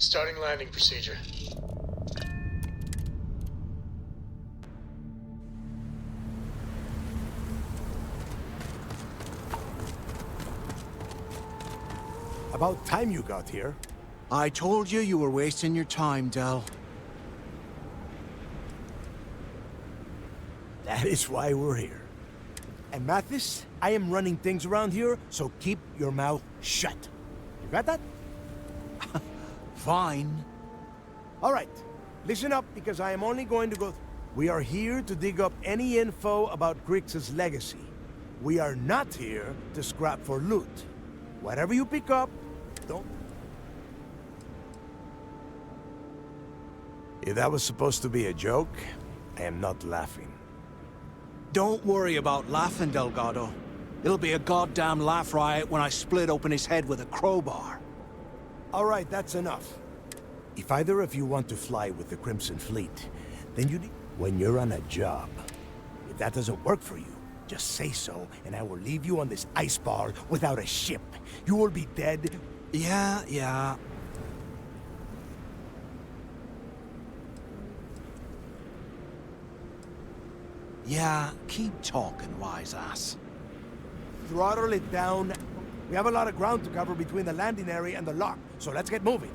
Starting landing procedure. About time you got here. I told you you were wasting your time, Del. That is why we're here. And Mathis, I am running things around here, so keep your mouth shut. You got that? Fine. All right. Listen up, because I am only going to go... We are here to dig up any info about Kryx's legacy. We are not here to scrap for loot. Whatever you pick up, don't... If that was supposed to be a joke, I am not laughing. Don't worry about laughing, Delgado. It'll be a goddamn laugh riot when I split open his head with a crowbar. All right, that's enough. If either of you want to fly with the Crimson Fleet, then you need... When you're on a job, if that doesn't work for you, just say so, and I will leave you on this ice bar without a ship. You will be dead. Yeah. Yeah, keep talking, wise ass. Throttle it down. We have a lot of ground to cover between the landing area and the lock, so let's get moving.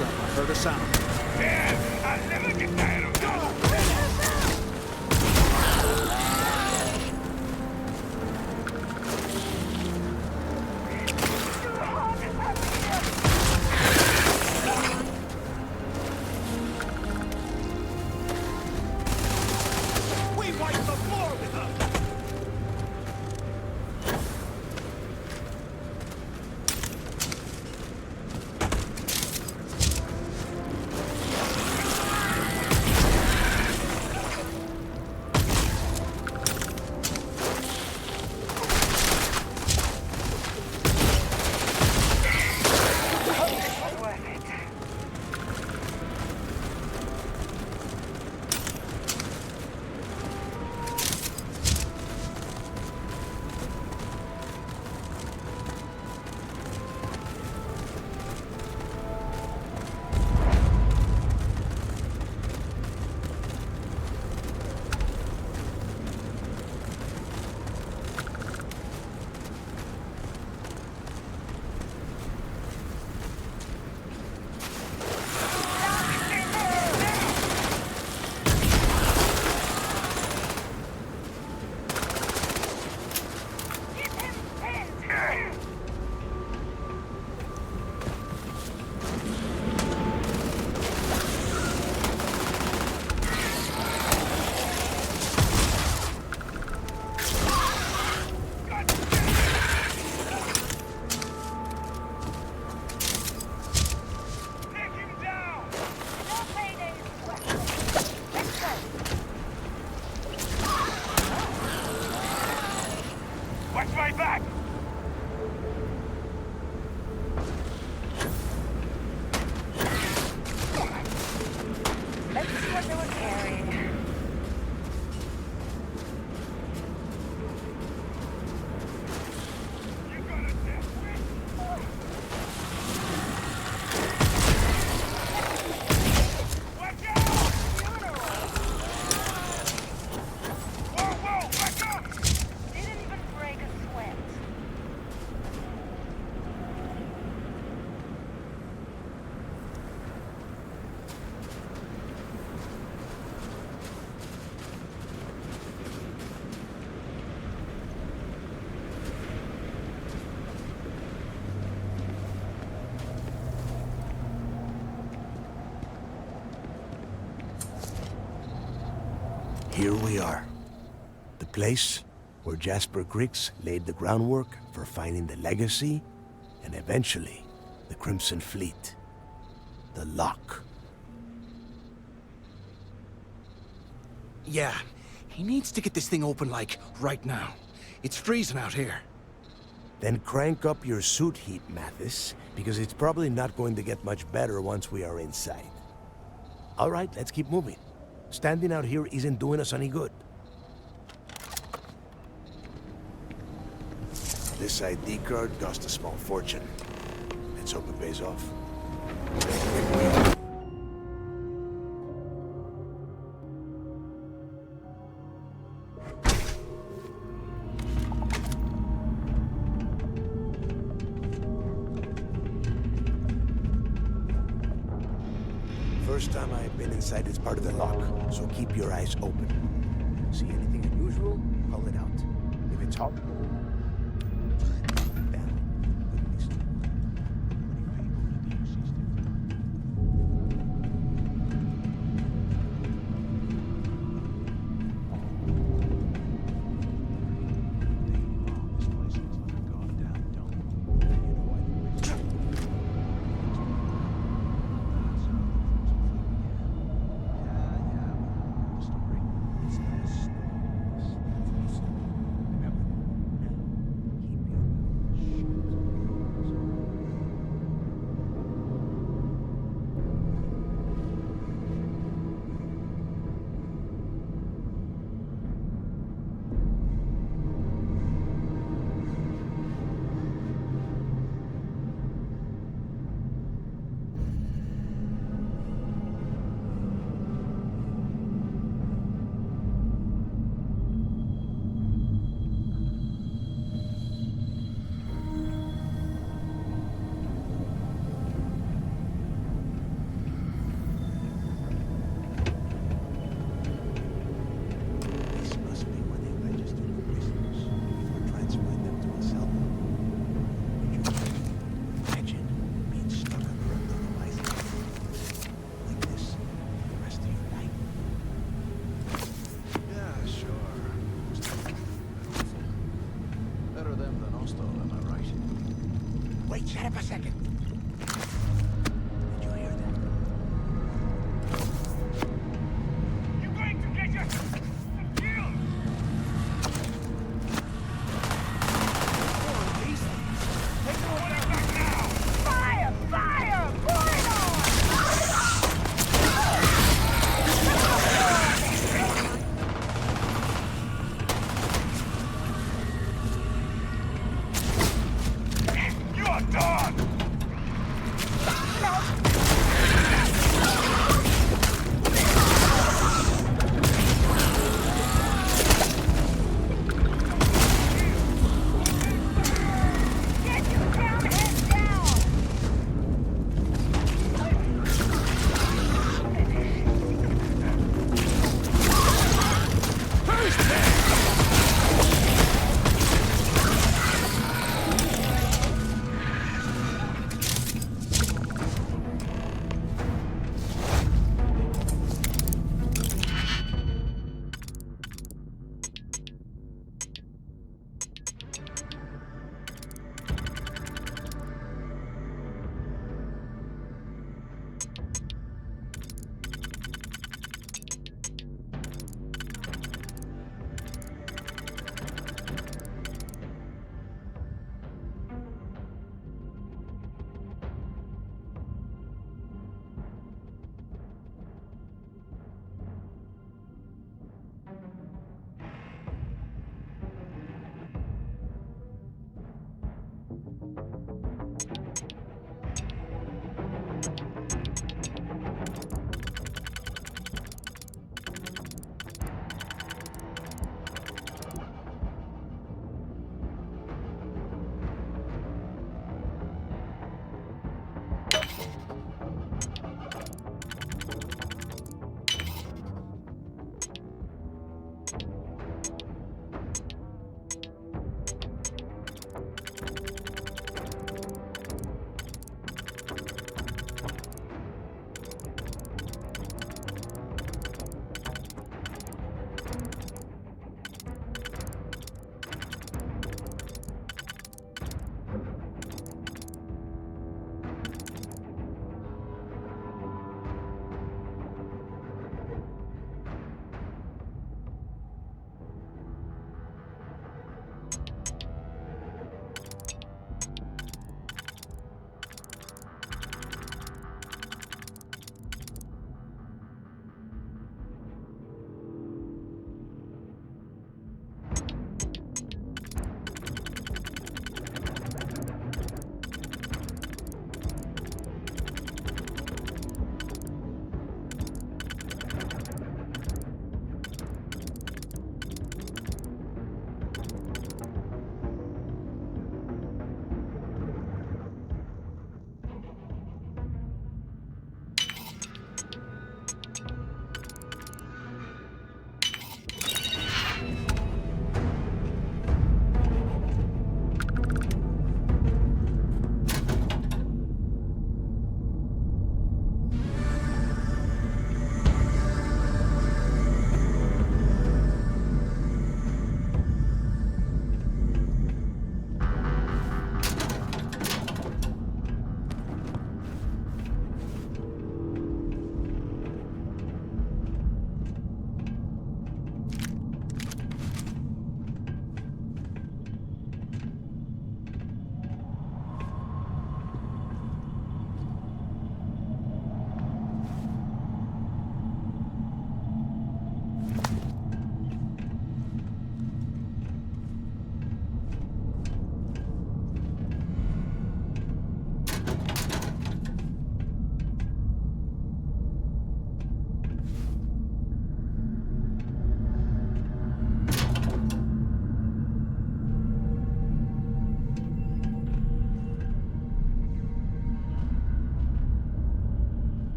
I heard a sound. We wiped the floor with them! Watch my back! Let's see what they were carrying. You got a death wish? Watch out! Whoa, back up! Didn't even break a sweat. Here we are. The place where Jasper Kryx laid the groundwork for finding the legacy and eventually The Crimson Fleet. The lock. Yeah, he needs to get this thing open, like, right now. It's freezing out here. Then crank up your suit heat, Mathis, because it's probably not going to get much better once we are inside. All right, let's keep moving. Standing out here isn't doing us any good. This ID card cost a small fortune. Let's hope it pays off. First time I've been inside this part of the lock, so keep your eyes open. See anything unusual? Call it out. If it's hot, shut up a second. Did you hear that? You're going to get yourself killed! Take the one back now! Fire! Fire! Pour it You are done!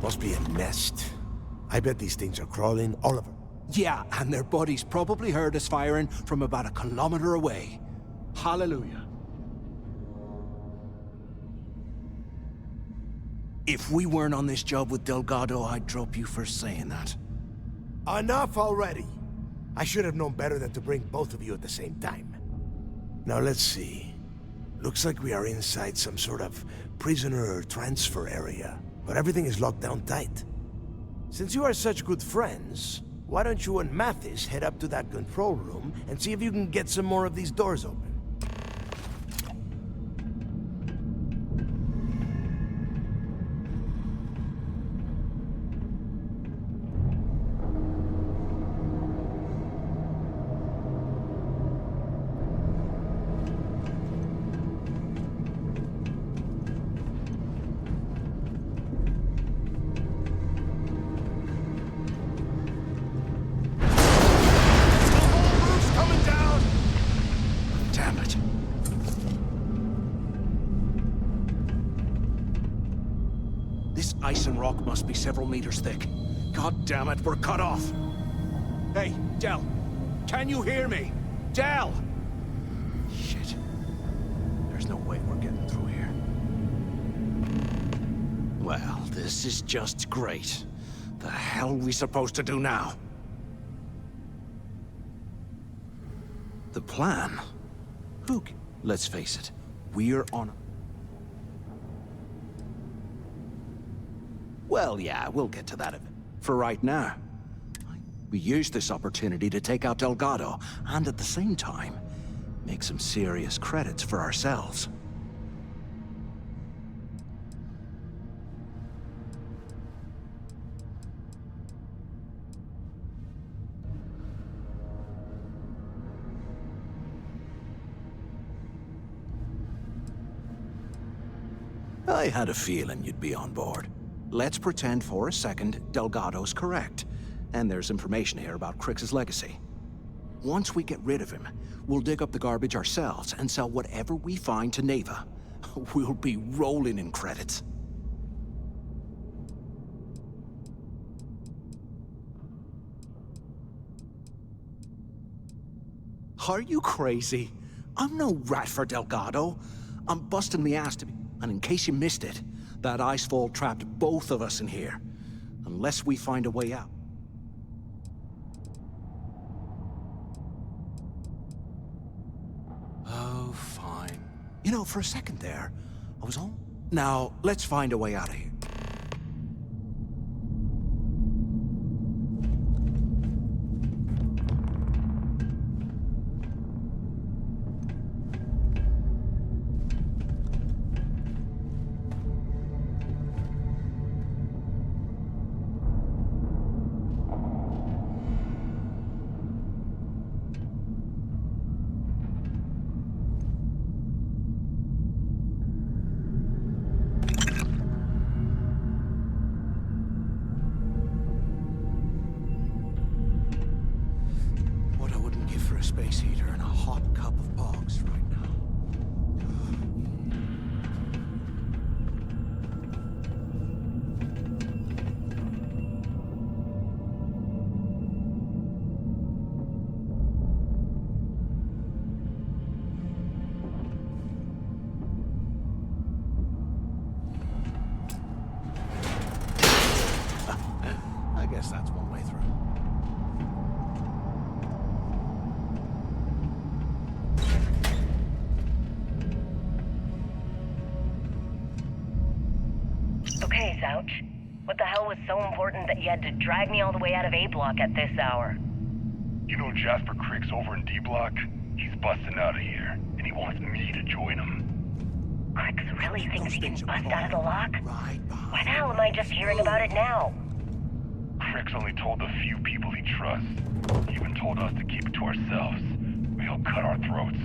Must be a nest. I bet these things are crawling all over. Yeah, and their buddies probably heard us firing from about a kilometer away. Hallelujah. If we weren't on this job with Delgado, I'd drop you for saying that. Enough already! I should have known better than to bring both of you at the same time. Now let's see. Looks like we are inside some sort of prisoner transfer area, but everything is locked down tight. Since you are such good friends, why don't you and Mathis head up to that control room and see if you can get some more of these doors open? Ice and rock must be several meters thick. God damn it, we're cut off. Hey, Del. Can you hear me? Del! Shit. There's no way we're getting through here. Well, this is just great. The hell are we supposed to do now? The plan? Let's face it. We're on... Well, yeah, we'll get to that. For right now, we use this opportunity to take out Delgado, and at the same time, make some serious credits for ourselves. I had a feeling you'd be on board. Let's pretend for a second Delgado's correct, and there's information here about Kryx's legacy. Once we get rid of him, we'll dig up the garbage ourselves and sell whatever we find to Neva. We'll be rolling in credits. Are you crazy? I'm no rat for Delgado. I'm busting the ass to be... And in case you missed it, that icefall trapped both of us in here. Unless we find a way out. Oh, fine. You know, for a second there, I was on... Now, let's find a way out of here. Space heater and a hot cup of bogs right now. I guess that's one way through. Ouch. What the hell was so important that you had to drag me all the way out of A block at this hour? You know Jasper Kryx over in D block? He's busting out of here, and he wants me to join him. Kryx really thinks he can bust out of the lock? Right. Why the hell am I just hearing about it now? Kryx only told the few people he trusts. He even told us to keep it to ourselves, or he'll cut our throats.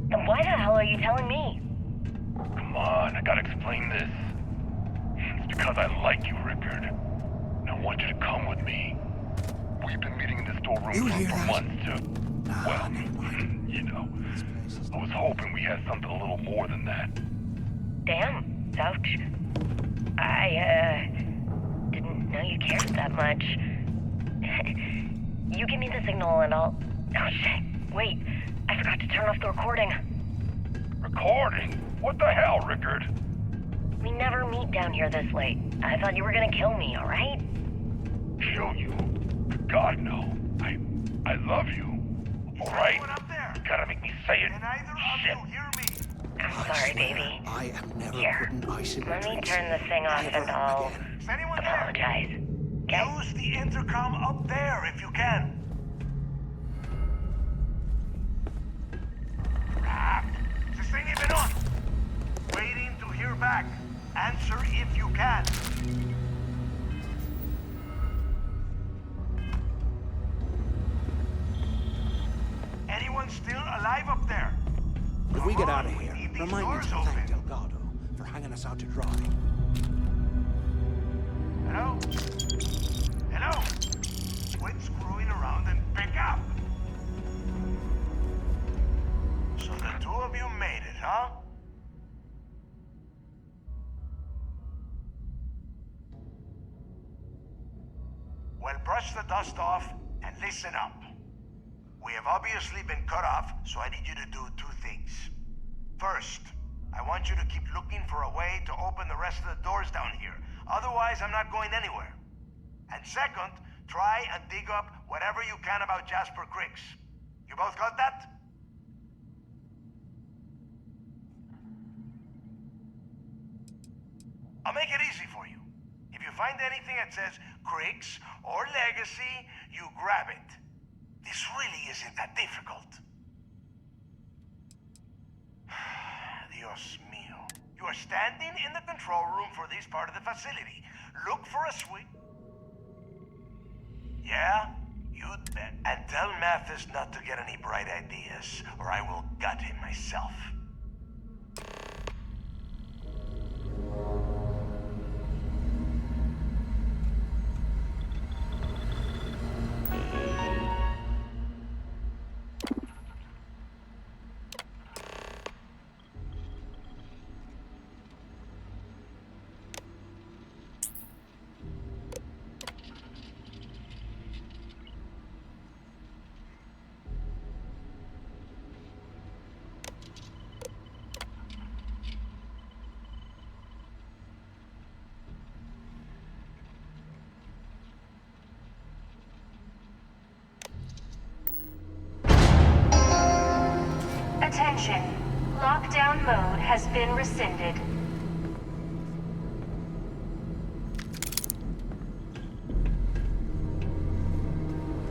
Then why the hell are you telling me? Come on, I gotta explain this. It's because I like you, Rickard. And I want you to come with me. We've been meeting in this storeroom for months to... Well, you know. I was hoping we had something a little more than that. Damn, Ouch. that much. You give me the signal and I'll... Oh shit, wait. I forgot to turn off the recording. Recording? What the hell, Rickard? We never meet down here this late. I thought you were gonna kill me, alright? Kill you? God, no. I love you. Alright? Up there. You gotta make me say it. Can either Shit. of you hear me? I'm I sorry, swear, baby. I am never Here, putting ice in my let me drinks. turn this thing off Never and I'll again. Is anyone there? apologize. Okay? Use the intercom up there if you can. Is this thing even on? Waiting to hear back. Answer if you can. Anyone still alive up there? If we get out of Come on, here, we need these remind me doors to open. thank Delgado for hanging us out to dry. Hello? Hello? Quit screwing around and pick up. So the two of you made it, huh? Well, brush the dust off and listen up. We have obviously been cut off, so I need you to do two things. First, I want you to keep looking for a way to open the rest of the doors down here. Otherwise, I'm not going anywhere. And second, try and dig up whatever you can about Jasper Kryx. You both got that? I'll make it easy for you. If you find anything that says Kryx or Legacy, you grab it. This really isn't that difficult. Dios mío. You are standing in the control room for this part of the facility. Look for a switch. Yeah? You'd bet. And tell Mathis not to get any bright ideas, or I will gut him myself. Attention. Lockdown mode has been rescinded.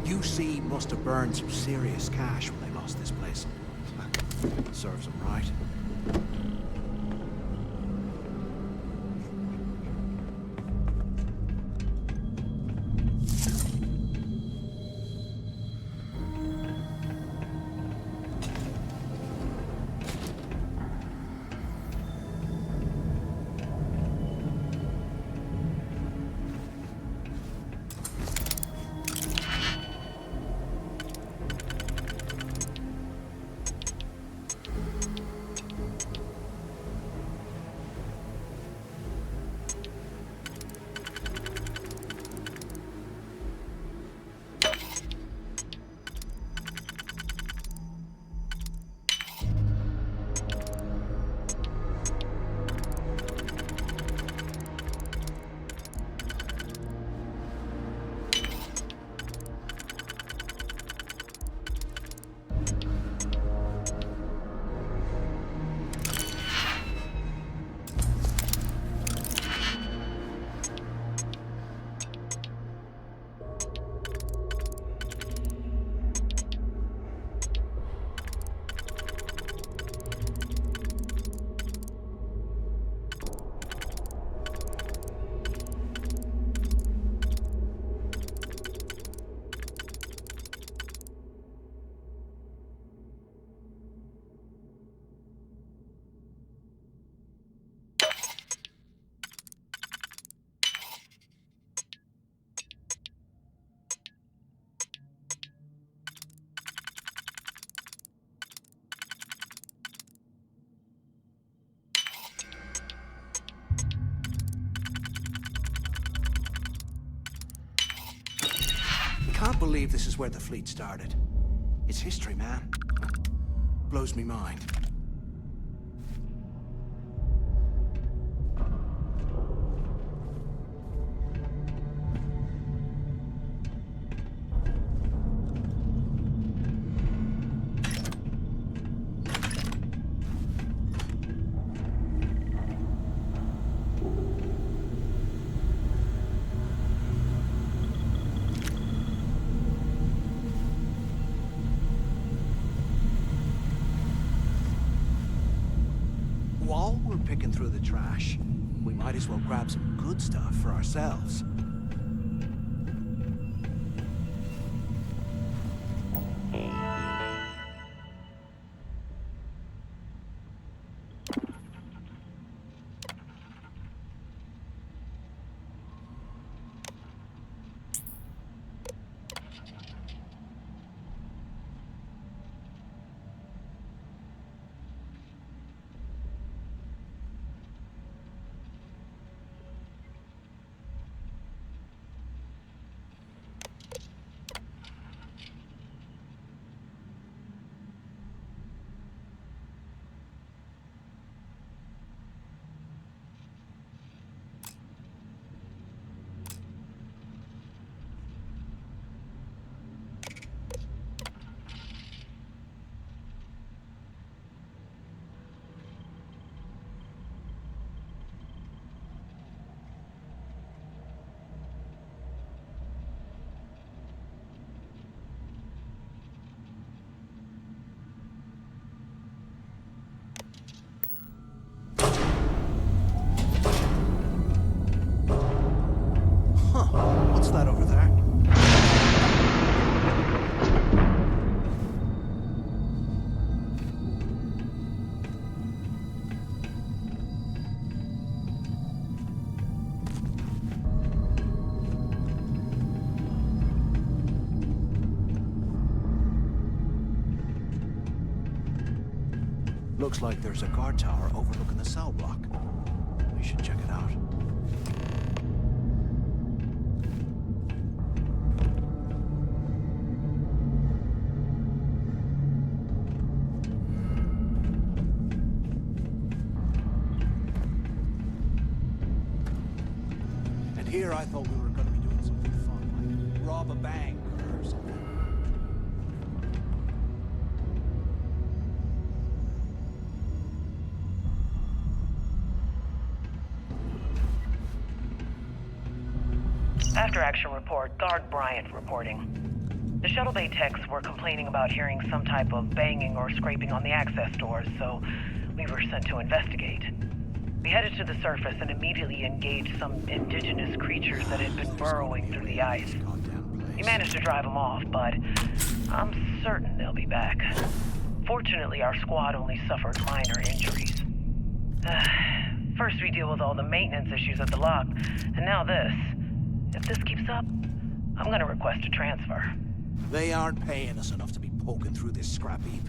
UC must have burned some serious cash when they lost this place. Serves them right. can't believe this is where the fleet started. It's history, man. Blows me mind. While we're picking through the trash, we might as well grab some good stuff for ourselves. What's that over there? Looks like there's a guard tower overlooking the cell block. We should check it out. And here I thought we were going to be doing something fun, like rob a bank or something. After-action report, Guard Bryant reporting. The shuttle bay techs were complaining about hearing some type of banging or scraping on the access doors, so we were sent to investigate. We headed to the surface and immediately engaged some indigenous creatures that had been burrowing through the ice. We managed to drive them off, but I'm certain they'll be back. Fortunately, our squad only suffered minor injuries. First we deal with all the maintenance issues at the lock, and now this. If this keeps up, I'm gonna request a transfer. They aren't paying us enough to be poking through this scrap heap.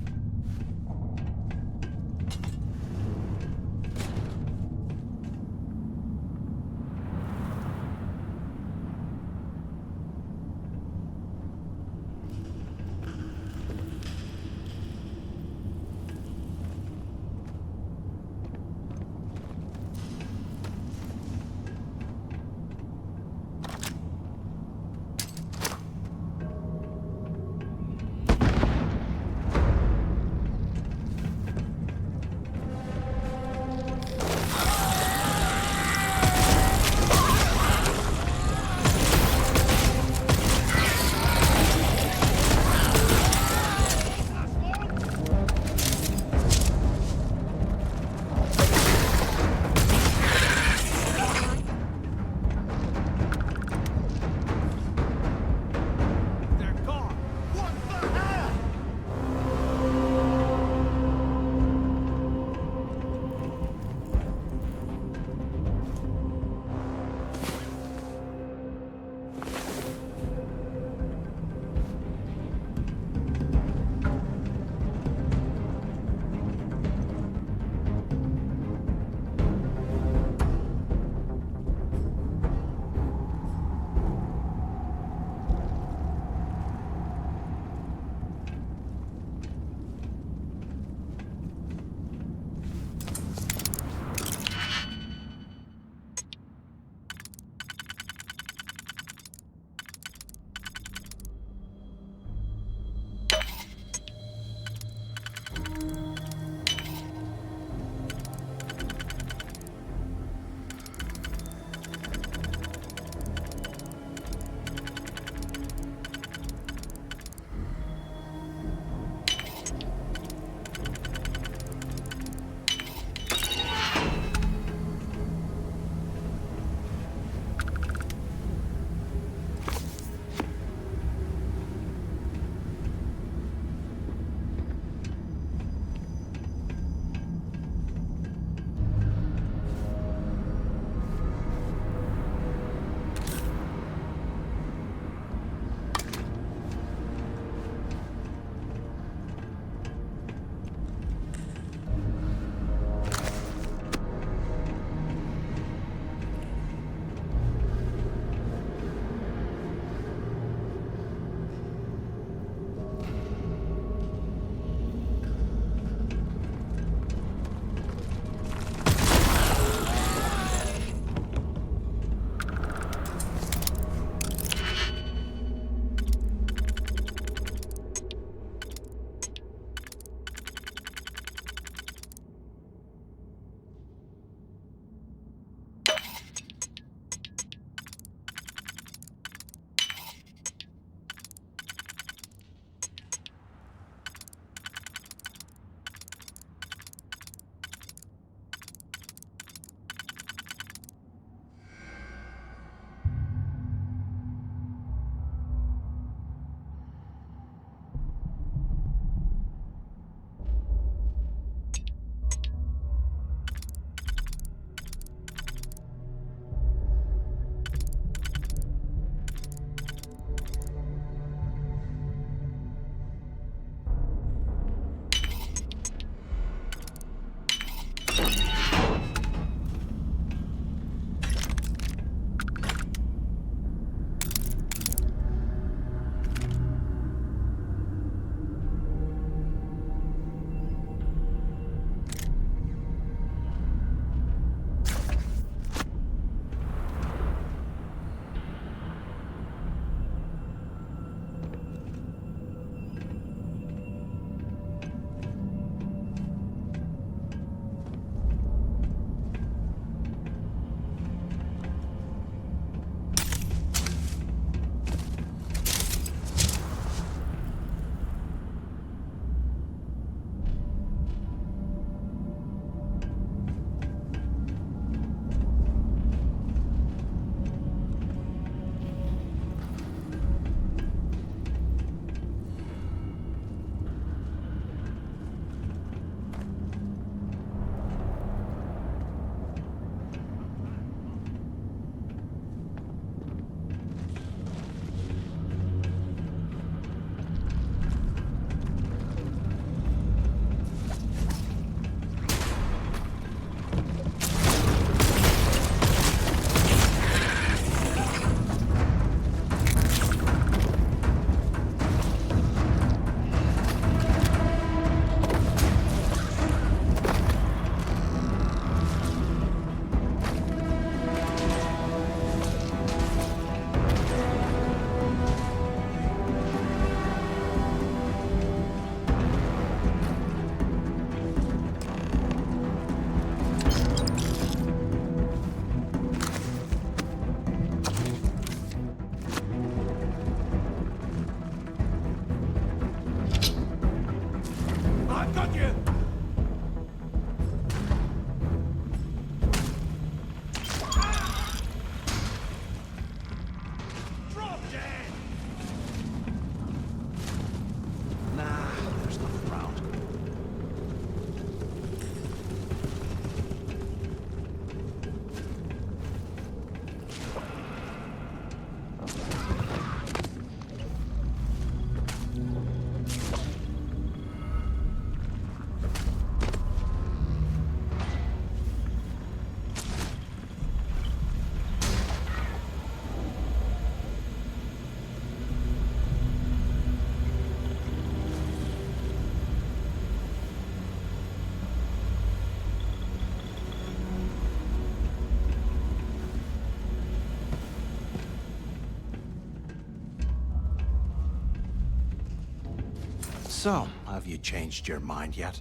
So, have you changed your mind yet?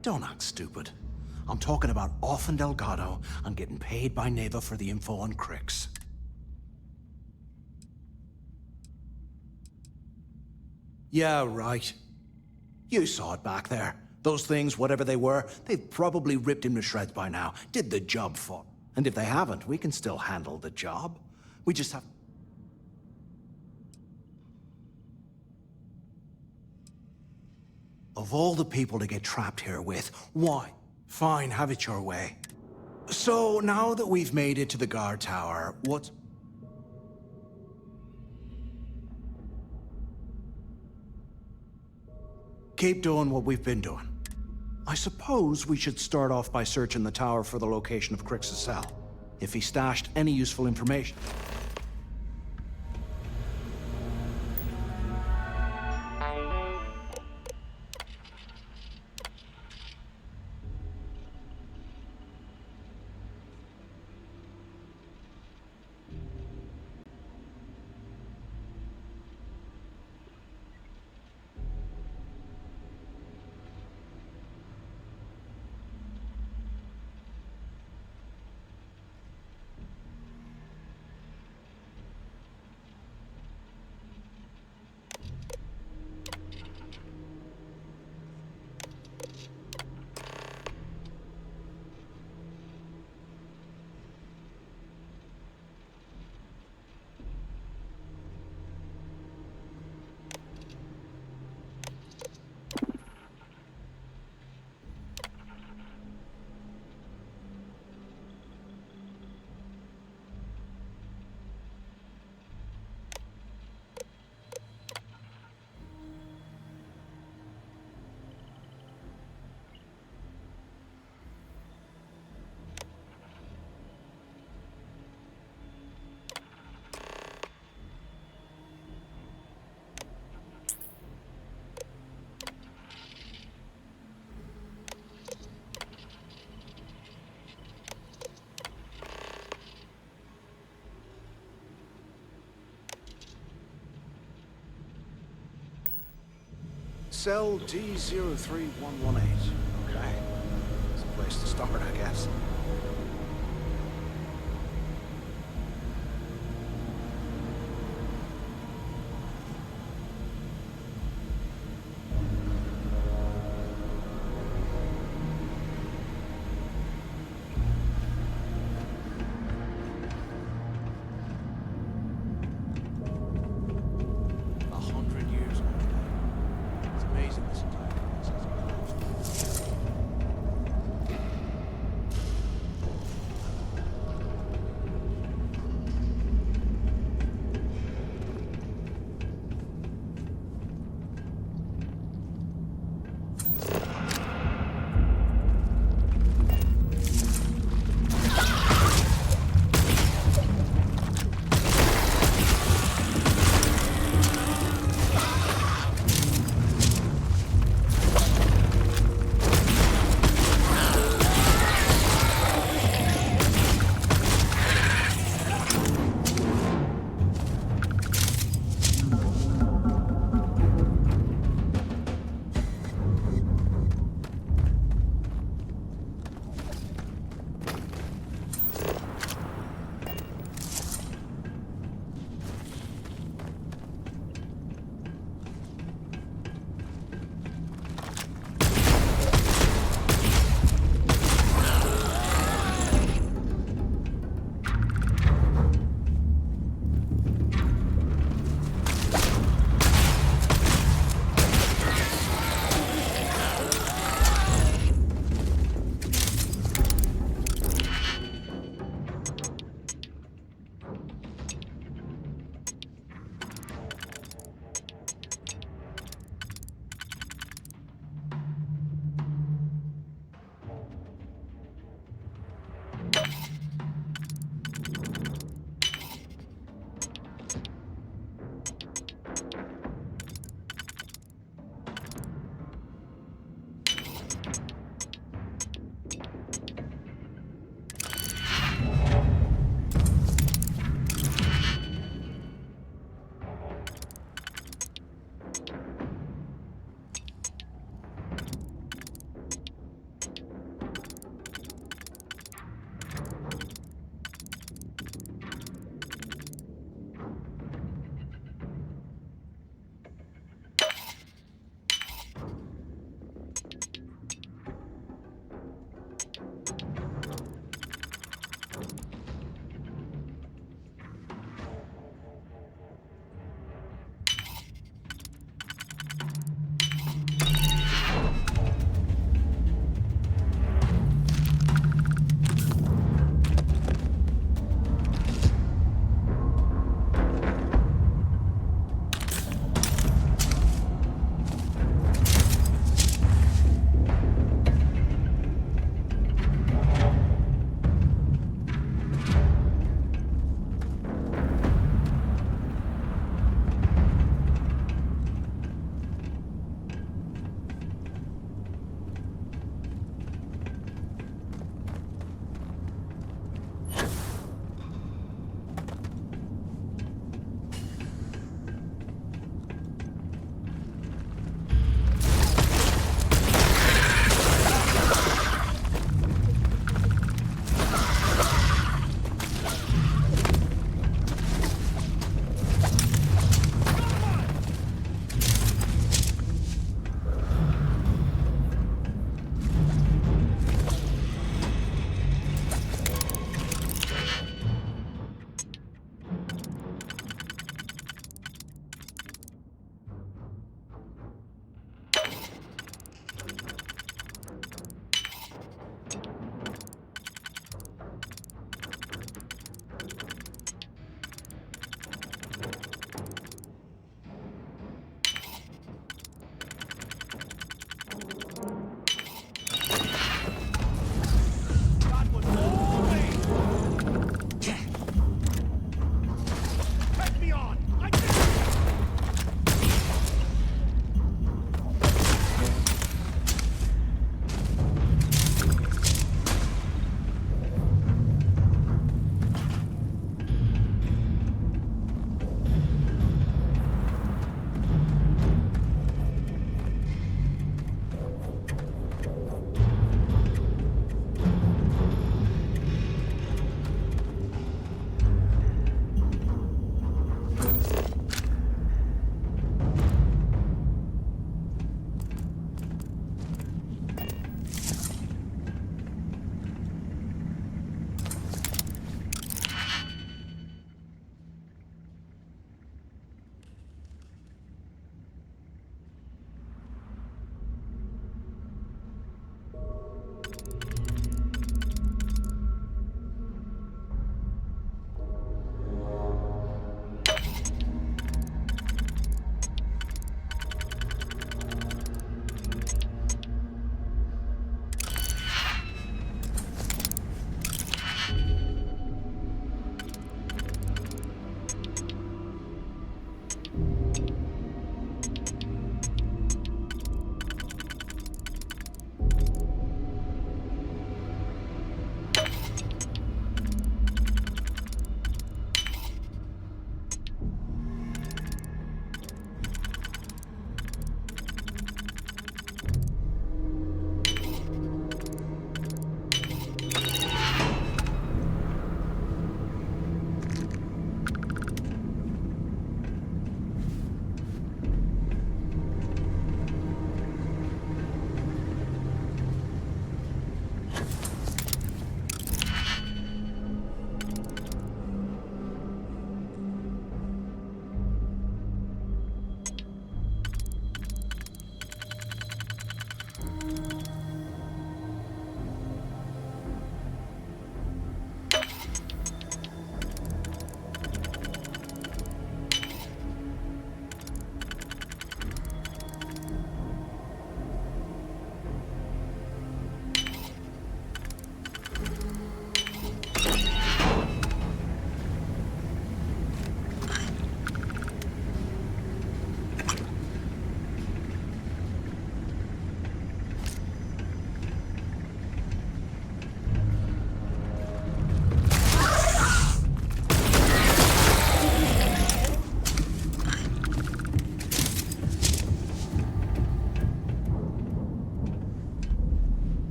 Don't act stupid. I'm talking about off in Delgado and getting paid by Neva for the info on Kryx. Yeah, right. You saw it back there. Those things, whatever they were, they've probably ripped him to shreds by now. Did the job for. And if they haven't, we can still handle the job. We just have... Of all the people to get trapped here with, why? Fine, have it your way. So, now that we've made it to the guard tower, what's... Keep doing what we've been doing. I suppose we should start off by searching the tower for the location of Kryx's cell. If he stashed any useful information. Cell D03118. Okay. It's a place to start, I guess.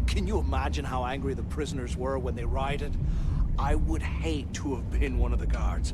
Can you imagine how angry the prisoners were when they rioted? I would hate to have been one of the guards.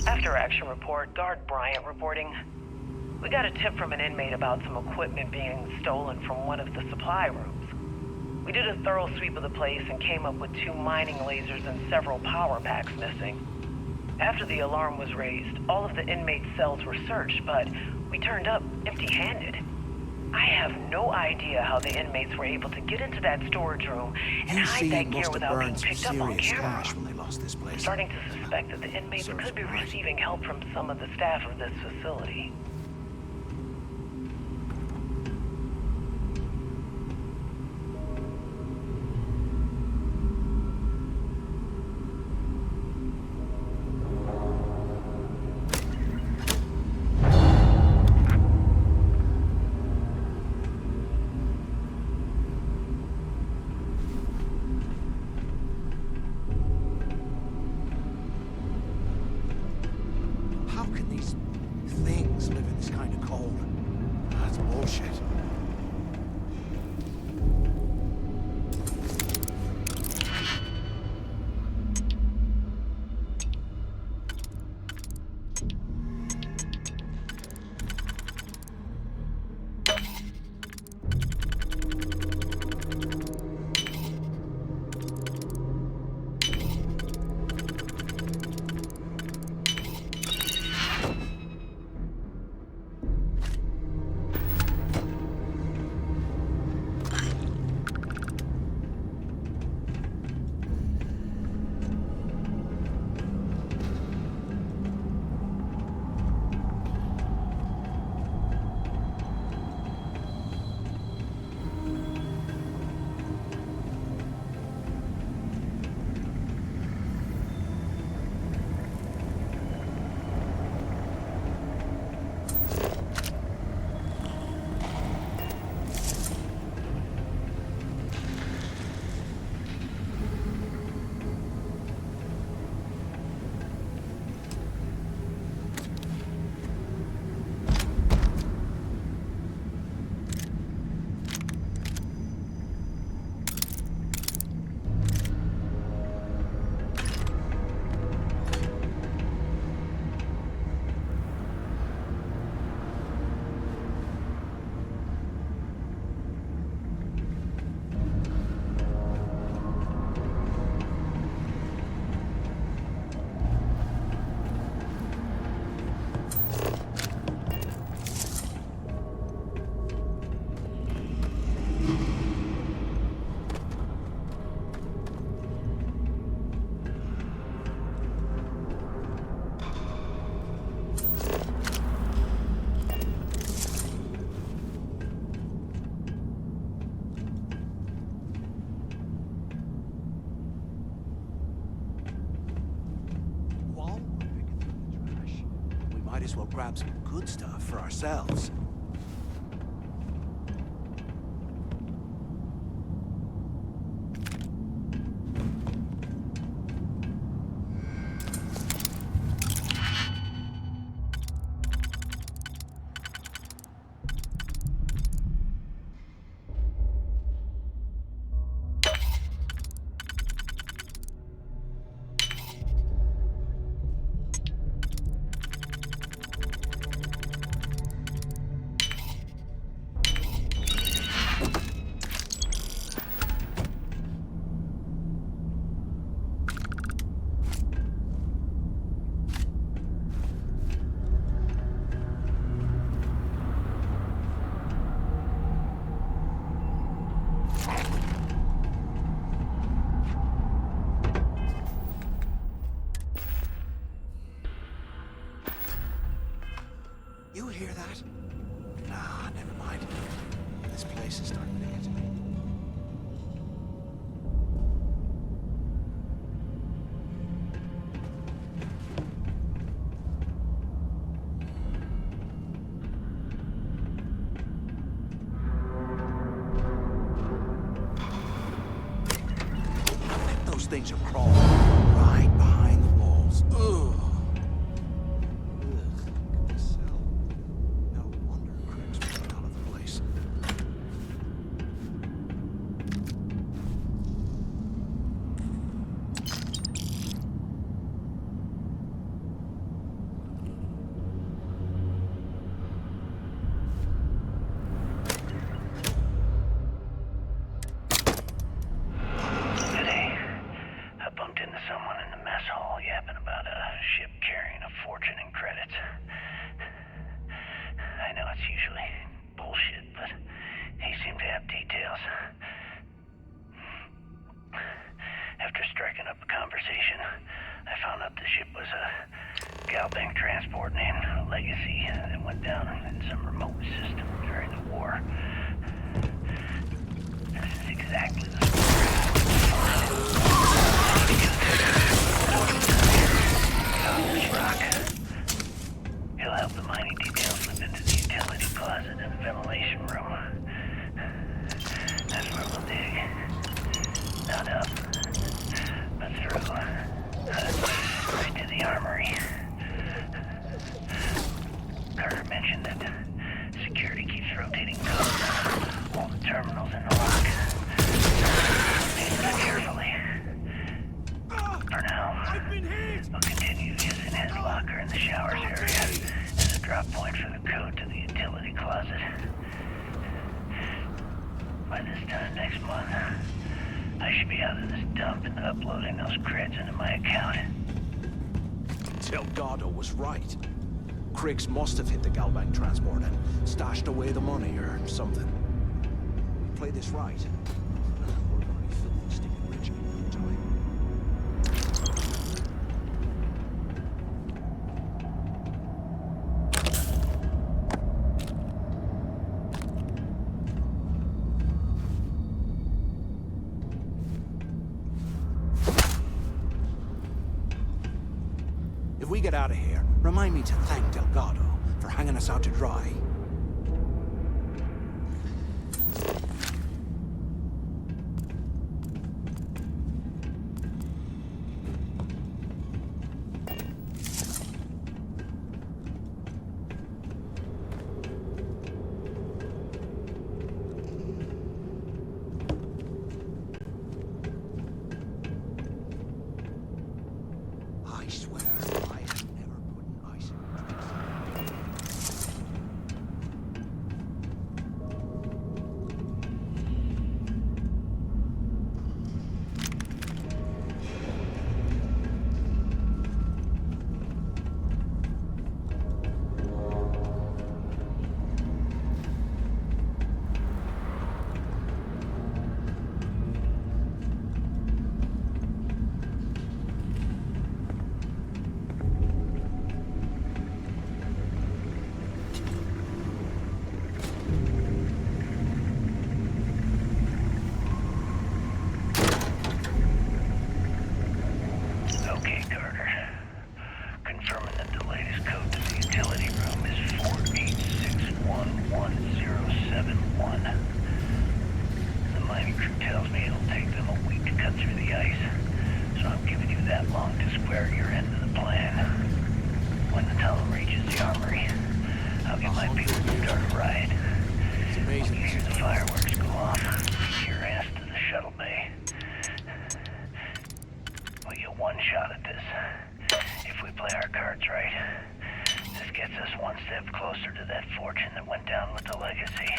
After action report, Guard Bryant reporting. We got a tip from an inmate about some equipment being stolen from one of the supply rooms. We did a thorough sweep of the place and came up with 2 mining lasers and several power packs missing. After the alarm was raised, all of the inmates' cells were searched, but we turned up empty-handed. I have no idea how the inmates were able to get into that storage room and hide that gear without being picked up on camera. When they lost this place. I'm starting to suspect that the inmates could be receiving help from some of the staff of this facility. might as well grab some good stuff for ourselves. You hear that? Nah, never mind. This place is starting to get to me. I bet those things are crawling right behind the walls. Ugh. Transport named Legacy that went down in some remote system during the war. This is exactly the this rock. He'll help the mining details slip into the utility closet in the ventilation room. That's where we'll dig. Not up, but through. Right to the armory. Carter mentioned that security keeps rotating codes on all the terminals in the lock. Listen carefully. For now, we'll continue using his locker in the showers area as a drop point for the code to the utility closet. By this time next month, I should be out of this dump and uploading those creds into my account. Delgado was right. Kryx must have hit the Galbank transport and stashed away the money or something. We play this right, we're gonna be filthy stinking rich in no time. If we get out of here, remind me to thank Delgado for hanging us out to dry. I swear, I have never put an ice in a drink. structure tells me it'll take them a week to cut through the ice. So I'm giving you that long to square your end of the plan. When the tunnel reaches the armory, I'll get my people to start a riot. It's amazing. When you hear the fireworks go off, take your ass to the shuttle bay. We get one shot at this. If we play our cards right, this gets us one step closer to that fortune that went down with the legacy.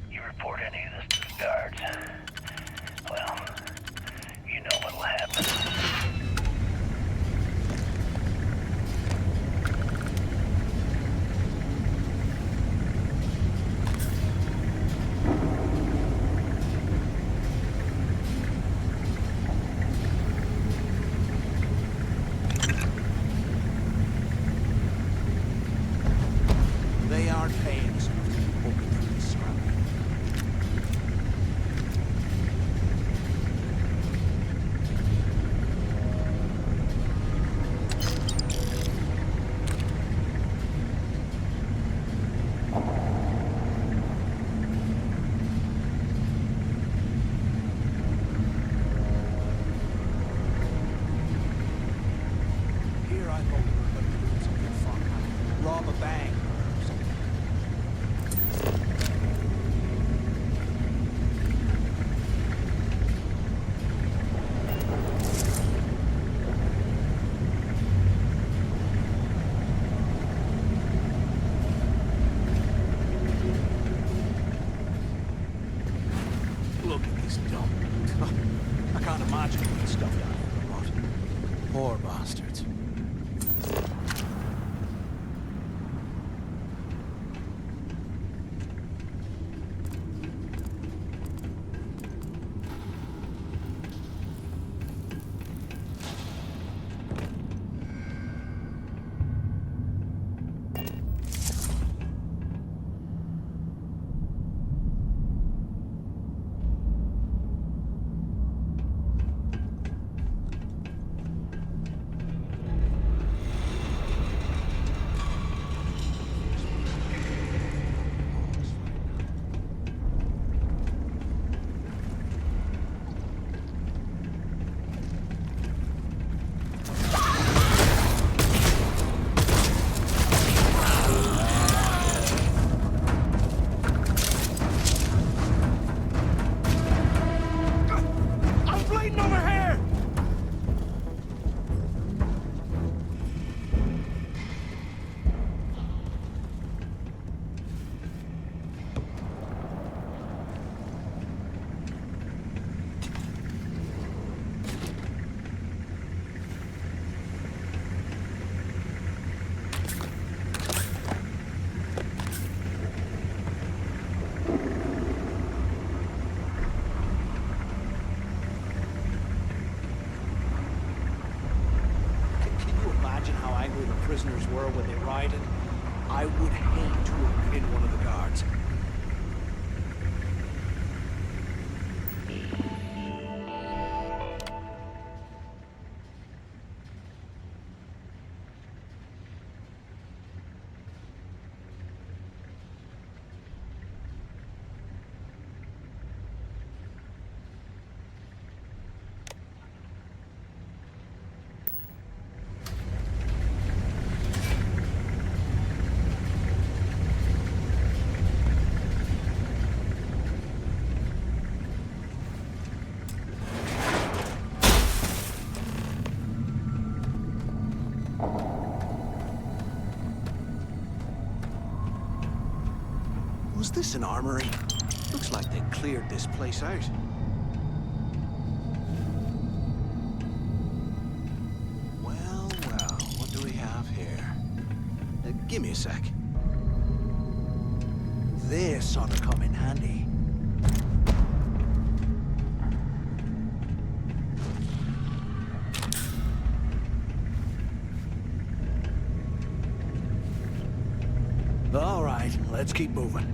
You report any of this to the guards, well, you know what'll happen. They aren't paying us enough to keep poking through this scrap. Here I go, but doing something fun. Rob a bank or something. Look at this dump. I can't imagine what stuff down here, but poor bastards. Prisoners were when they rioted, I would hate to have been one of the guards. Was this an armory? Looks like they cleared this place out. Well, well, what do we have here? Give me a sec. This ought to come in handy. All right, let's keep moving.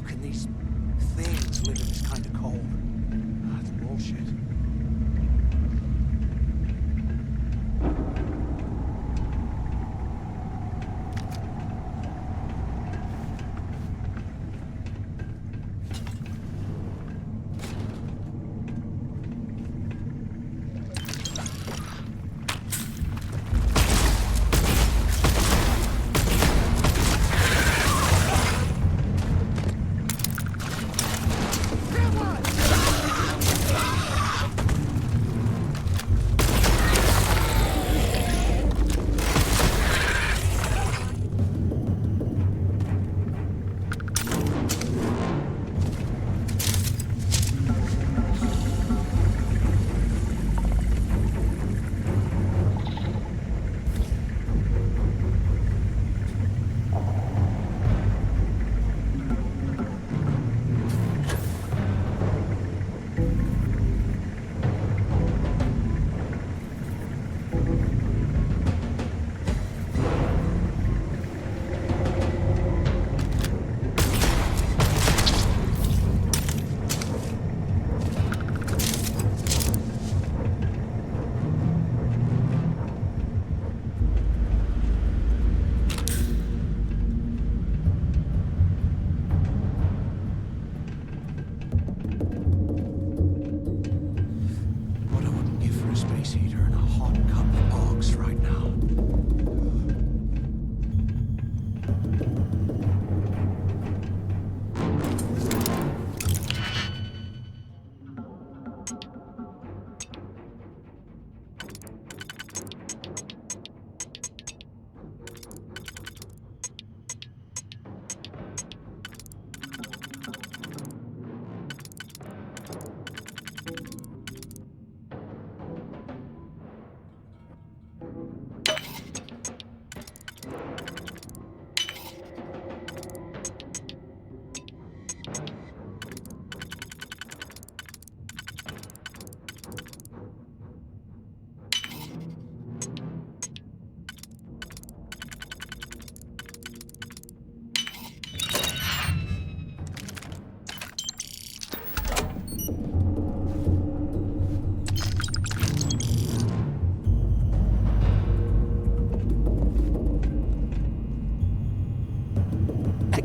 can these things live in this kind of cold? That's bullshit.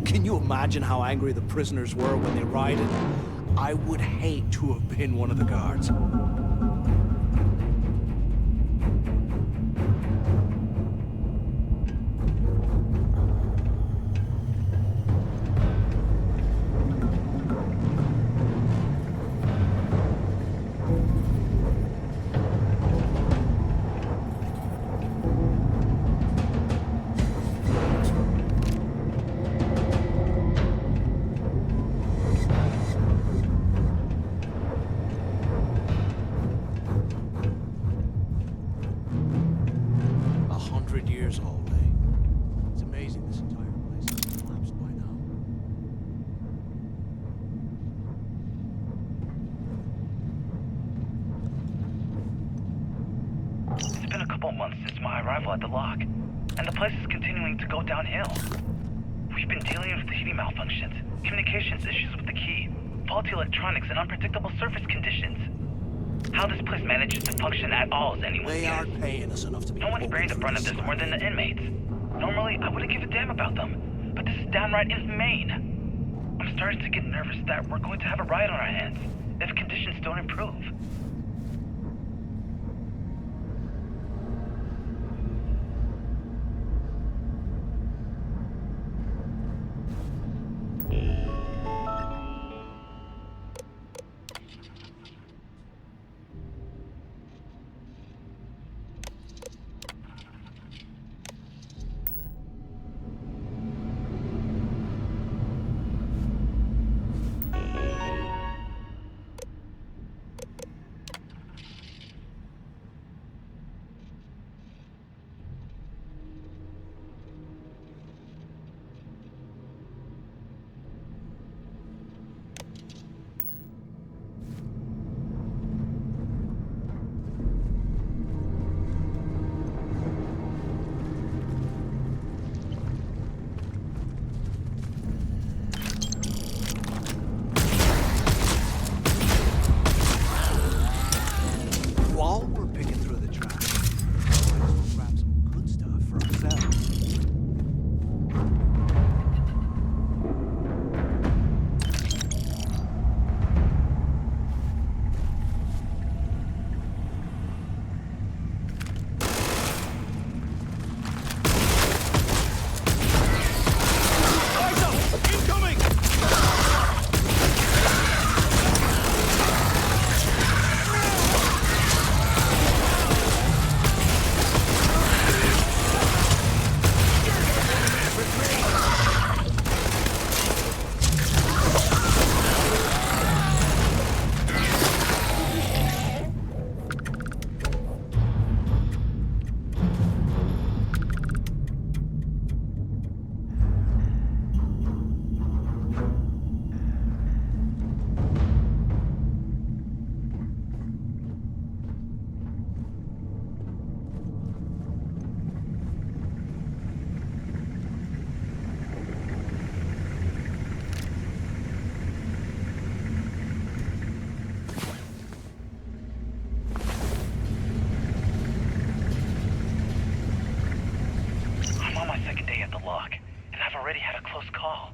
Can you imagine how angry the prisoners were when they rioted? I would hate to have been one of the guards. Years old, eh? It's amazing this entire place has collapsed by now. It's been a couple months since my arrival at the lock, and the place is continuing to go downhill. We've been dealing with heating malfunctions, communications issues with the key, faulty electronics, and unpredictable surface conditions. How this place manages to function at all is anyone's guess. They aren't paying us enough to be. No one's bearing the brunt of this more than the inmates. Normally, I wouldn't give a damn about them, but this is downright inhumane. I'm starting to get nervous that we're going to have a riot on our hands if conditions don't improve. lock, and I've already had a close call.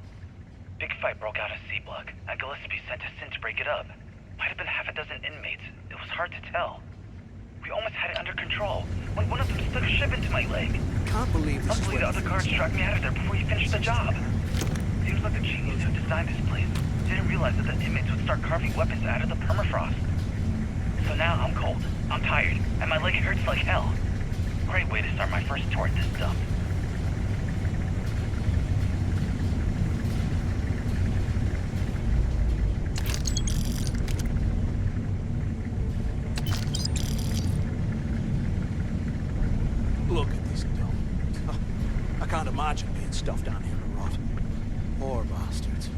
Big fight broke out at C-Block. Gillespie sent us in to break it up. Might have been half a dozen inmates. It was hard to tell. We almost had it under control when one of them stuck a ship into my leg. Can't believe this is Luckily, the other guards dragged me out of there before he finished the job. Seems like the genius who designed this place didn't realize that the inmates would start carving weapons out of the permafrost. So now I'm cold, I'm tired, and my leg hurts like hell. Great way to start my first tour at this dump. Look at this dump. Oh, I can't imagine being stuffed down here to rot. Poor bastards.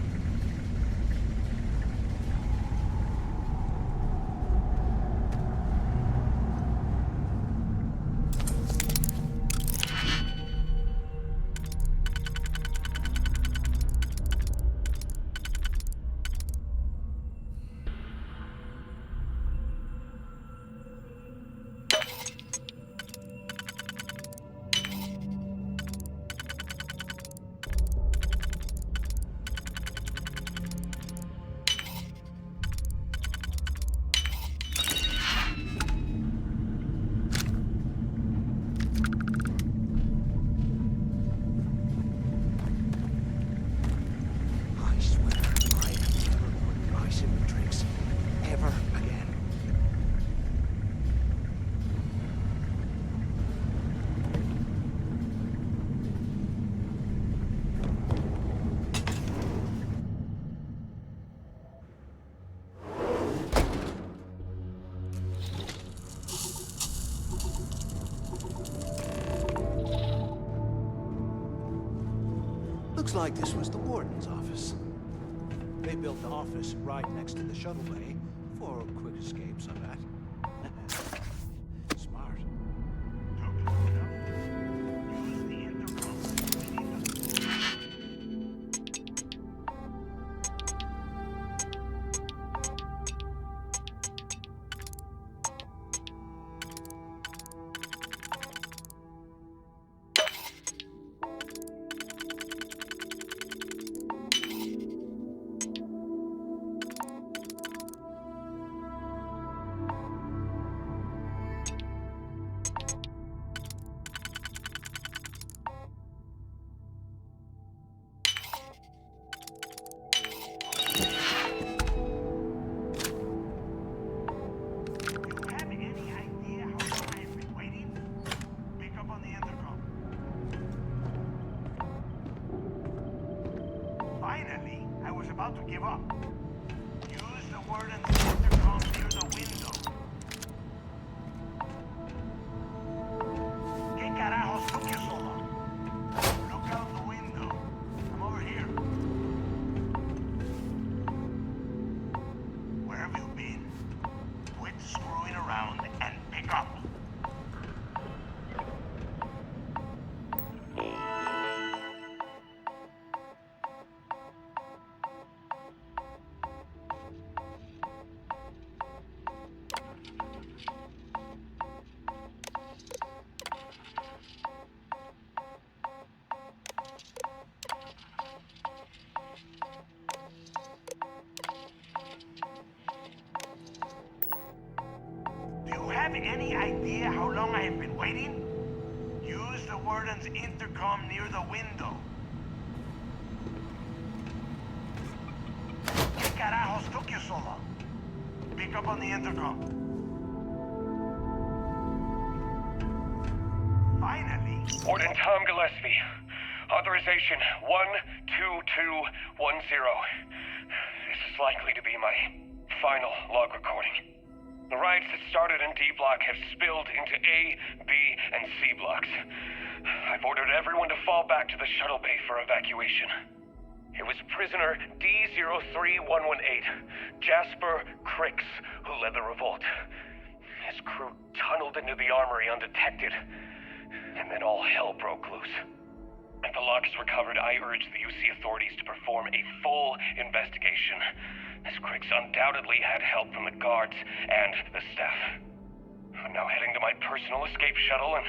Looks like this was the warden's office. They built the office right next to the shuttle bay for quick escapes, I bet. Smart. Use the intercom. Finally, I was about to give up. Use the word in the intercom near the window. ¿Qué carajos took you so long? Look out the window. I'm over here. Where have you been? Quit screwing around and pick up. Do you have any idea how long I have been waiting? Use the warden's intercom near the window. ¿Qué carajos took you so long? Pick up on the intercom. Finally. Warden Tom Gillespie. Authorization 12210. This is likely to be my final log recording. The riots that started in D block have spilled into A, B, and C blocks. I've ordered everyone to fall back to the shuttle bay for evacuation. It was prisoner D03118, Jasper Kryx, who led the revolt. His crew tunneled into the armory undetected, and then all hell broke loose. If the log is recovered, I urge the UC authorities to perform a full investigation, as Kryx undoubtedly had help from the guards and the staff. I'm now heading to my personal escape shuttle and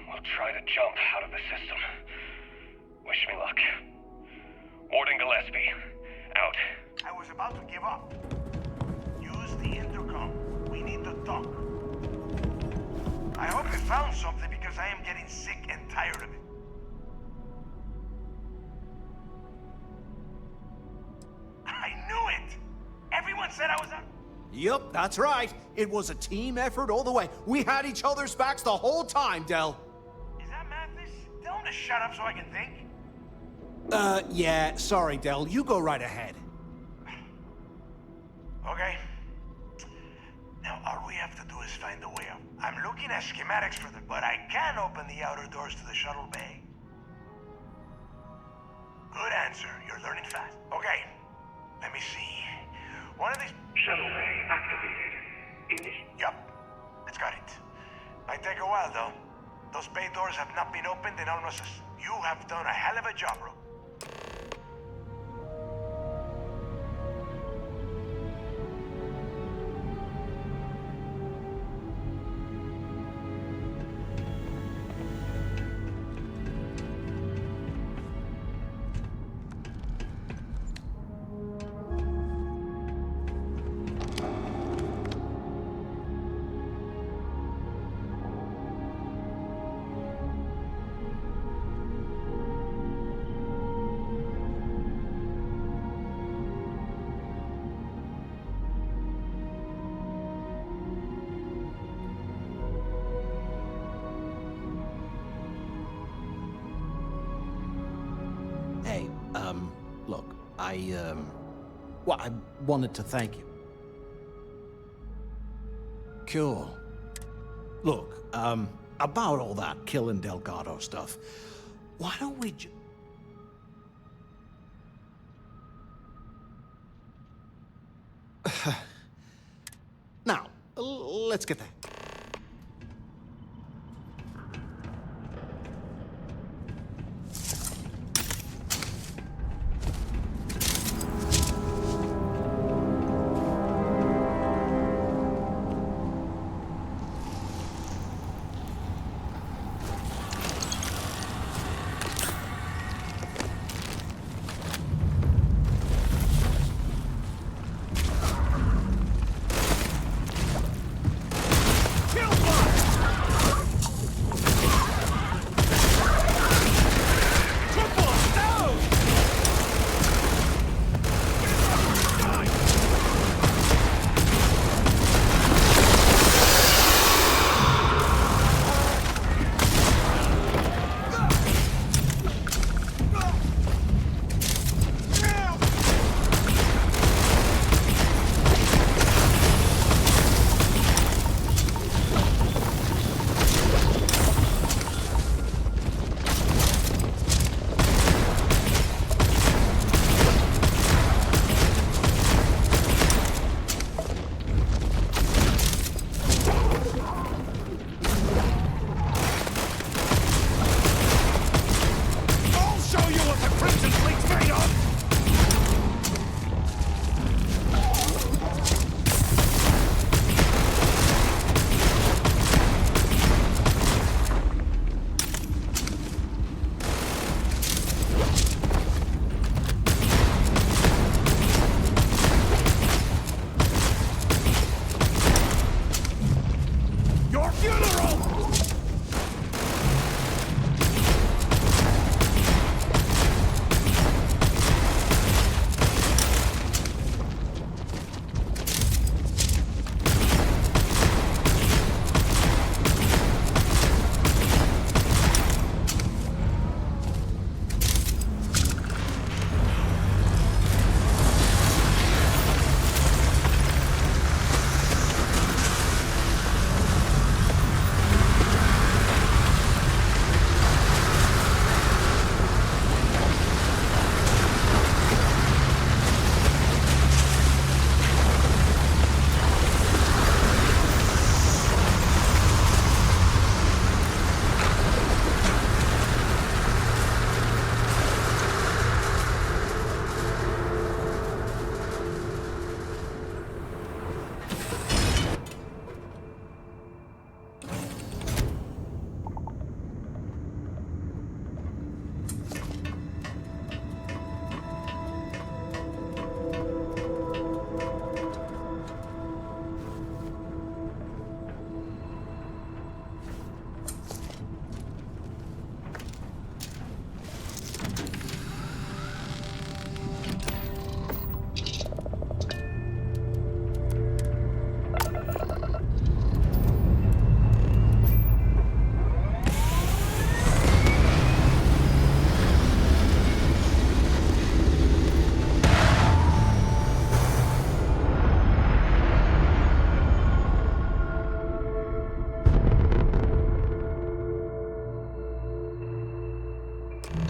We'll try to jump out of the system. Wish me luck. Warden Gillespie, out. I was about to give up. Use the intercom. We need to talk. I hope you found something because I am getting sick and tired of it. I knew it! Everyone said I was out. Yup, that's right. It was a team effort all the way. We had each other's backs the whole time, Del. Is that Mathis? Tell him to shut up so I can think. Yeah, sorry, Del. You go right ahead. Okay. Now, all we have to do is find a way out. I'm looking at schematics for the... But I can open the outer doors to the shuttle bay. Good answer. You're learning fast. Okay. Let me see. One of these... Shuttle bay activated. Yup. It's got it. Might take a while, though. Those bay doors have not been opened in almost... You have done a hell of a job, bro. Hey, look, well, I wanted to thank you. Cool. Look, about all that killing Delgado stuff, why don't we Now, let's get that.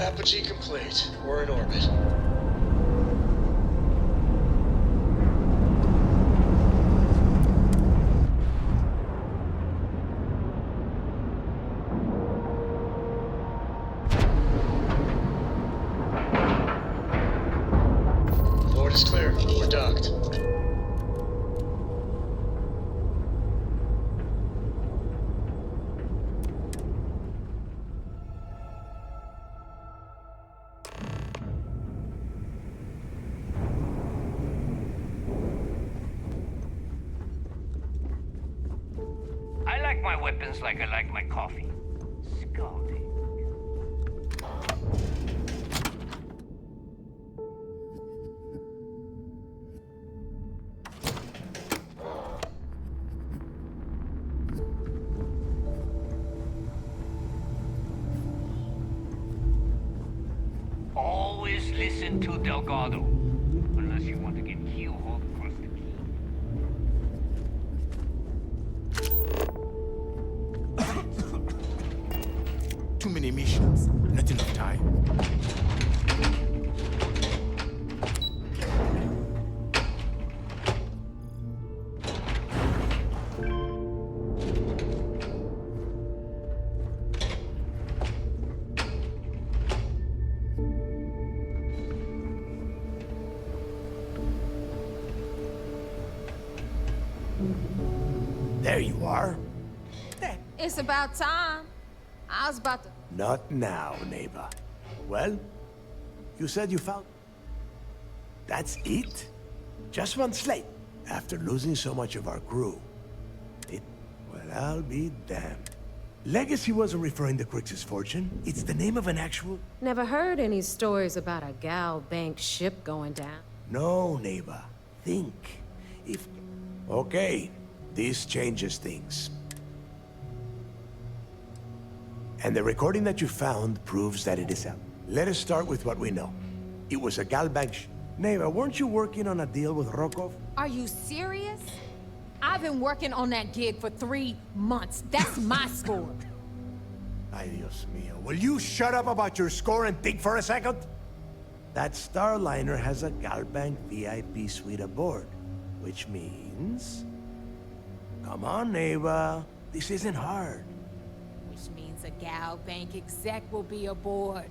Apogee complete. We're in orbit. Board is clear. We're docked. I like my weapons like I like my coffee. Scalding. Always listen to Delgado. Unless you want to get keel-hauled across the key. Too many missions. Not enough time. There you are. It's about time. I was about to... Not now, neighbor. Well, you said you found... That's it? Just one slate, after losing so much of our crew. Well, I'll be damned. Legacy wasn't referring to Kryx's fortune. It's the name of an actual... Never heard any stories about a Gal Bank ship going down. No, neighbor. Think. If... Okay, this changes things. And the recording that you found proves that it is out. Let us start with what we know. It was a Gal Bank Neighbor, weren't you working on a deal with Rokov? Are you serious? I've been working on that gig for 3 months. That's my score. Ay, Dios mío. Will you shut up about your score and think for a second? That Starliner has a Gal Bank VIP suite aboard. Which means... Come on, neighbor. This isn't hard. Which means a Gal Bank exec will be aboard.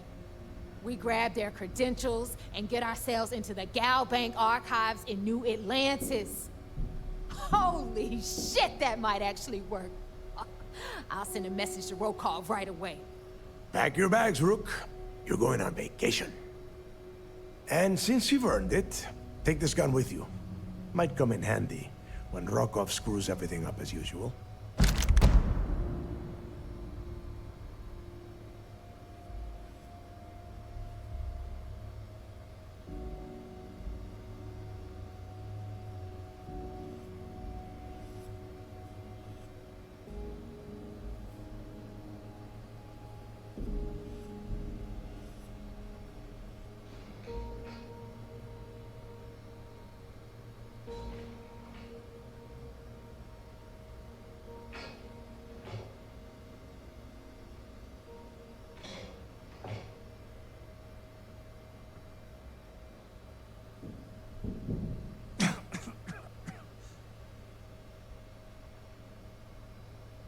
We grab their credentials and get ourselves into the Gal Bank archives in New Atlantis. Holy shit, that might actually work. I'll send a message to Rokov right away. Pack your bags, Rook. You're going on vacation. And since you've earned it, take this gun with you. Might come in handy when Rokov screws everything up as usual.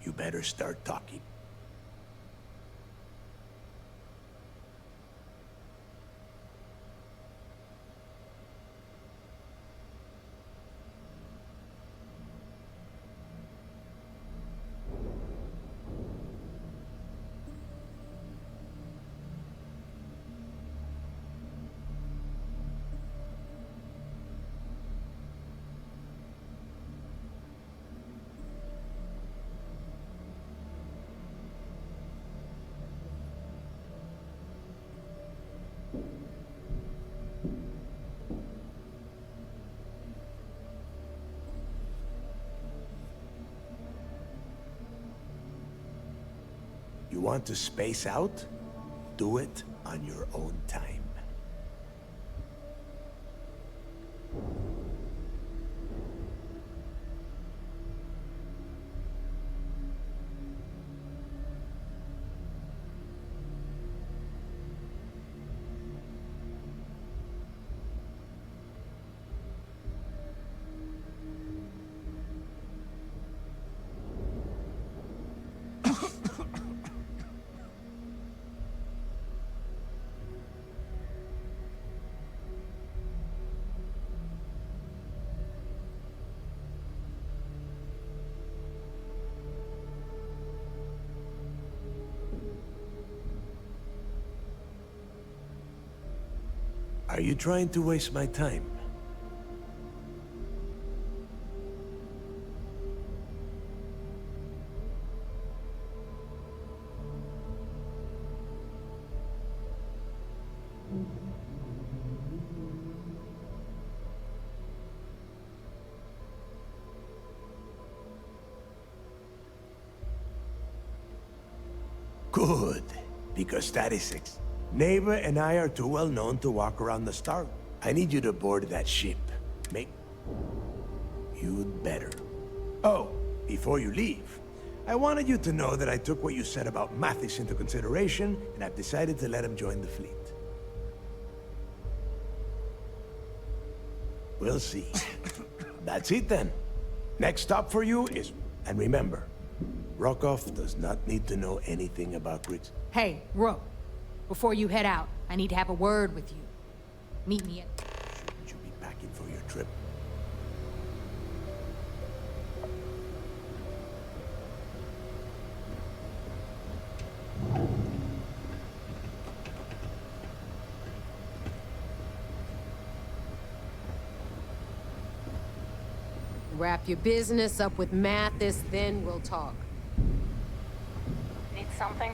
You better start talking. You want to space out? Do it on your own time. Are you trying to waste my time? Good, because that is it. Neighbor and I are too well known to walk around the star. I need you to board that ship. You'd better. Oh, before you leave, I wanted you to know that I took what you said about Mathis into consideration, and I've decided to let him join the fleet. We'll see. That's it then. Next stop for you is... And remember, Rokov does not need to know anything about Kryx. Hey, Rook. Before you head out, I need to have a word with you. Meet me at... Shouldn't you be packing for your trip? Wrap your business up with Mathis, then we'll talk. Need something?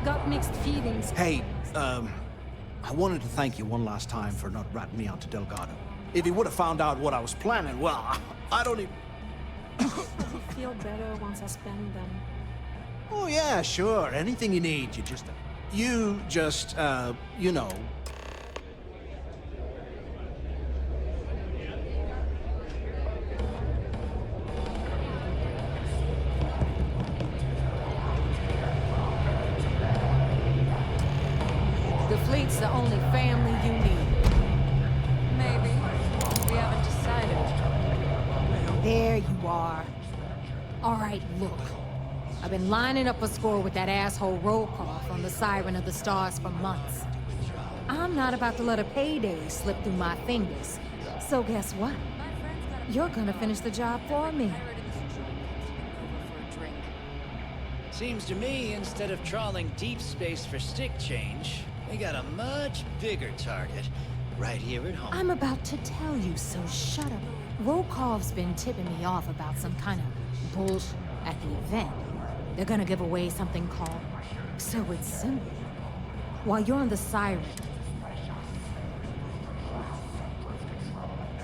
Got mixed feelings. Hey, I wanted to thank you one last time for not ratting me out to Delgado. If he would have found out what I was planning, well, I don't even... Will you feel better once I spend them? Oh, yeah, sure. Anything you need, you just, you know... The fleet's the only family you need. Maybe. We haven't decided. There you are. All right, look. I've been lining up a score with that asshole Rokov on the Siren of the Stars for months. I'm not about to let a payday slip through my fingers. So guess what? You're gonna finish the job for me. Seems to me, instead of trawling deep space for stick change, we got a much bigger target right here at home. I'm about to tell you, so shut up. Rokov's been tipping me off about some kind of bullshit at the event. They're gonna give away something called... So it's simple. While you're on the Siren...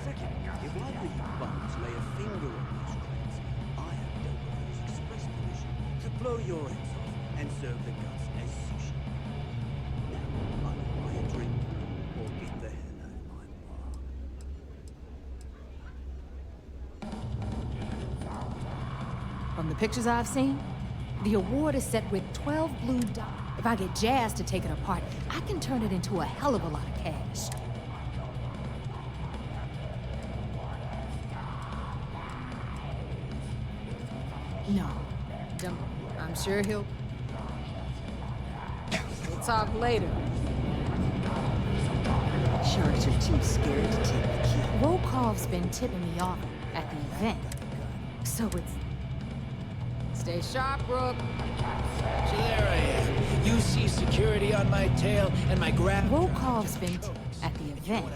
Second, if either of you bums lay a finger on these crimes, I have Delgado's express permission to blow your heads off and serve the guts as sushi. Now, either buy a drink or get the hell out of my bar. From the pictures I've seen, the award is set with 12 blue dots. If I get Jazz to take it apart, I can turn it into a hell of a lot of cash. No, don't. I'm sure he'll... We'll talk later. Sharks are too scared to take the key. Rokov's been tipping me off at the event. So it's... Stay sharp, Rook. So there I am. UC security on my tail and my grab... Rokov's been at the event.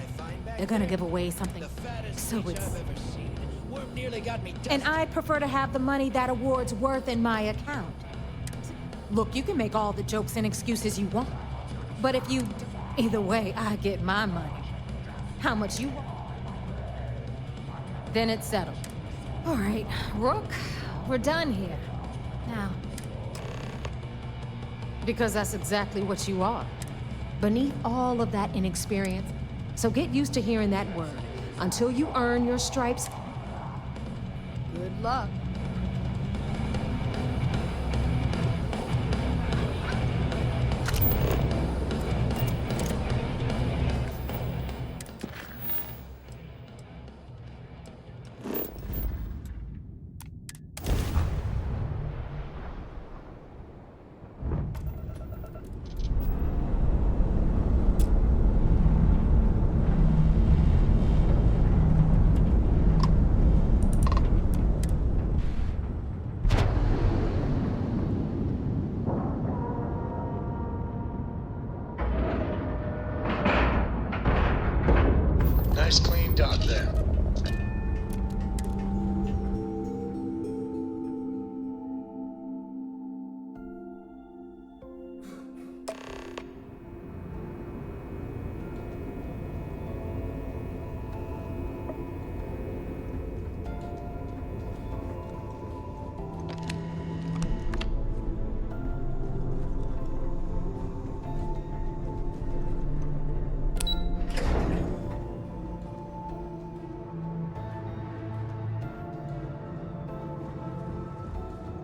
They're gonna give away something. So it's... Worm nearly got me And I'd prefer to have the money that award's worth in my account. Look, you can make all the jokes and excuses you want. But if you... Either way, I get my money. How much you want? Then it's settled. All right, Rook, we're done here. Now, Because that's exactly what you are. Beneath all of that inexperience. So get used to hearing that word. Until you earn your stripes, good luck. Nice clean dock there.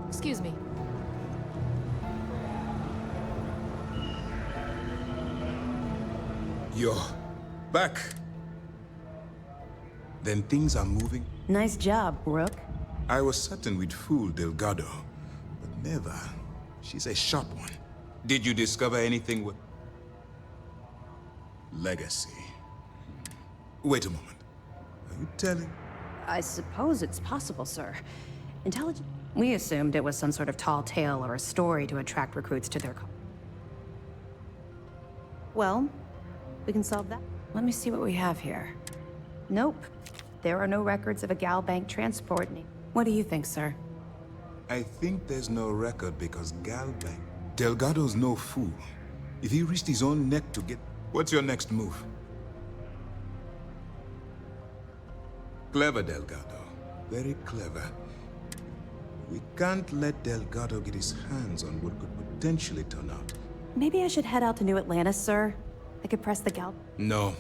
Excuse me. You're back. Then things are moving? Nice job, Rook. I was certain we'd fool Delgado, but never. She's a sharp one. Did you discover anything with... Legacy? Wait a moment. Are you telling? I suppose it's possible, sir. Intelligent. We assumed it was some sort of tall tale or a story to attract recruits to their Well, we can solve that. Let me see what we have here. Nope. There are no records of a Gal Bank transport. What do you think, sir? I think there's no record because Gal Bank... Delgado's no fool. If he risked his own neck to get... What's your next move? Clever, Delgado. Very clever. We can't let Delgado get his hands on what could potentially turn out. Maybe I should head out to New Atlantis, sir. I could press the Gal... No.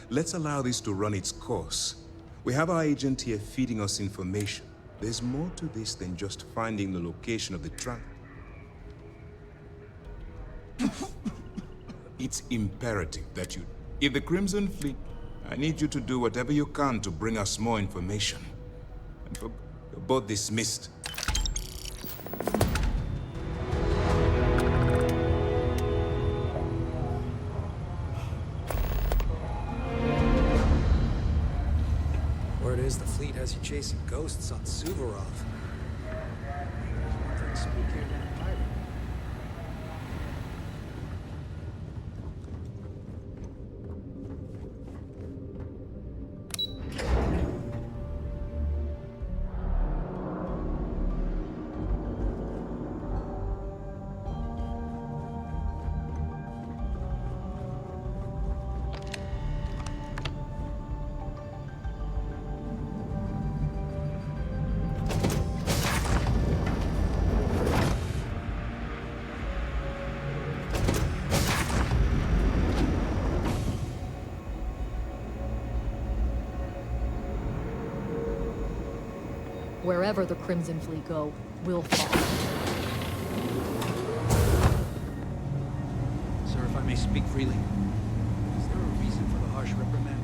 Let's allow this to run its course. We have our agent here feeding us information. There's more to this than just finding the location of the trunk. It's imperative that you... If the Crimson Fleet... I need you to do whatever you can to bring us more information. And for... You're both dismissed. Word is the fleet has you chasing ghosts on Suvorov. Nothing spookier than a pirate. Wherever the Crimson Fleet go, we'll follow. Sir, if I may speak freely, is there a reason for the harsh reprimand?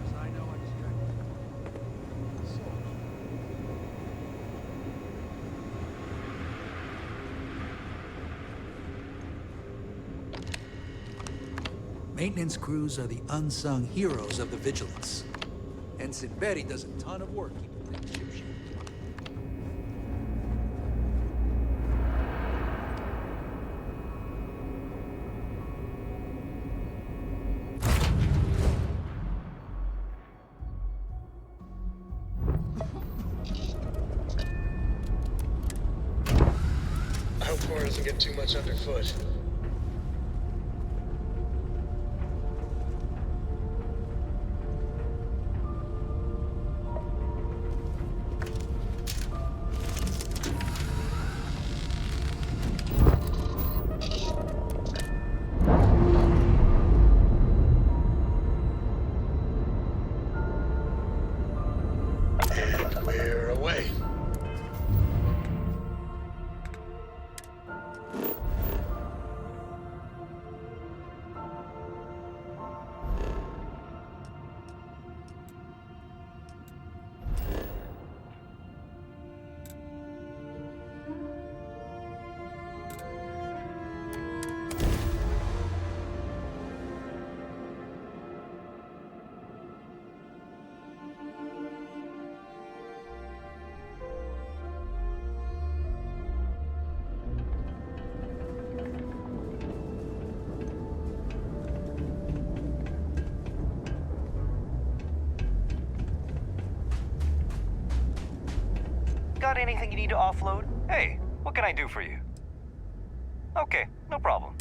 As far as I know, I Maintenance crews are the unsung heroes of the Vigilance. Ensign Betty does a ton of work keeping things shipshape. I hope Cora doesn't get too much underfoot. Got anything you need to offload? Hey, what can I do for you? Okay, no problem.